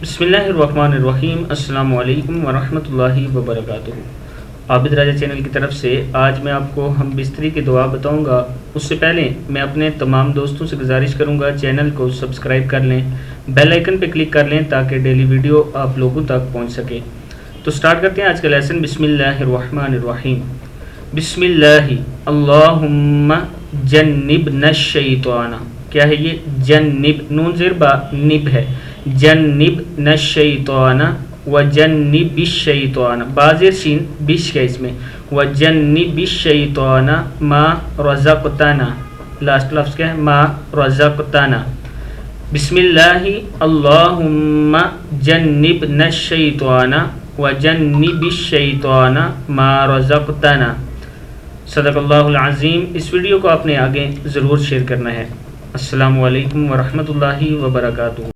बिस्मिल्लाहिर्रहमानिर्रहीम। अस्सलामु अलैकुम वरहमतुल्लाहि वबरकातुहू। आबिद राजा चैनल की तरफ से आज मैं आपको हमबिस्तरी की दुआ बताऊंगा। उससे पहले मैं अपने तमाम दोस्तों से गुजारिश करूंगा चैनल को सब्सक्राइब कर लें, बेल आइकन पर क्लिक कर लें ताकि डेली वीडियो आप लोगों तक पहुंच सके। तो स्टार्ट करते हैं आज का लेसन। बिस्मिल्लाहिर्रहमानिर्रहीम। बिस्मिल्लाहि अल्लाहुम्मा जन्निबनश शैताना। क्या है ये? जन्निब, नून ज़ेर बा, निब है। जन्निबनश शैताना व जन्निबिश शैताना, बाज़ेर शीन बिश है इसमें। व जन्निबिश शैताना मा रज़क़तना, लास्ट लफ्ज़ क्या है? मा रज़क़तना। बिस्मिल्लाहि अल्लाहुम्मा जन्निबनश शैताना व जन्निबिश शैताना मा रज़क़तना। सदक़ल्लाहुल अज़ीम। इस वीडियो को आपने आगे ज़रूर शेयर करना है। अस्सलामु अलैकुम वरहमतुल्लाहि वबरकातुहू।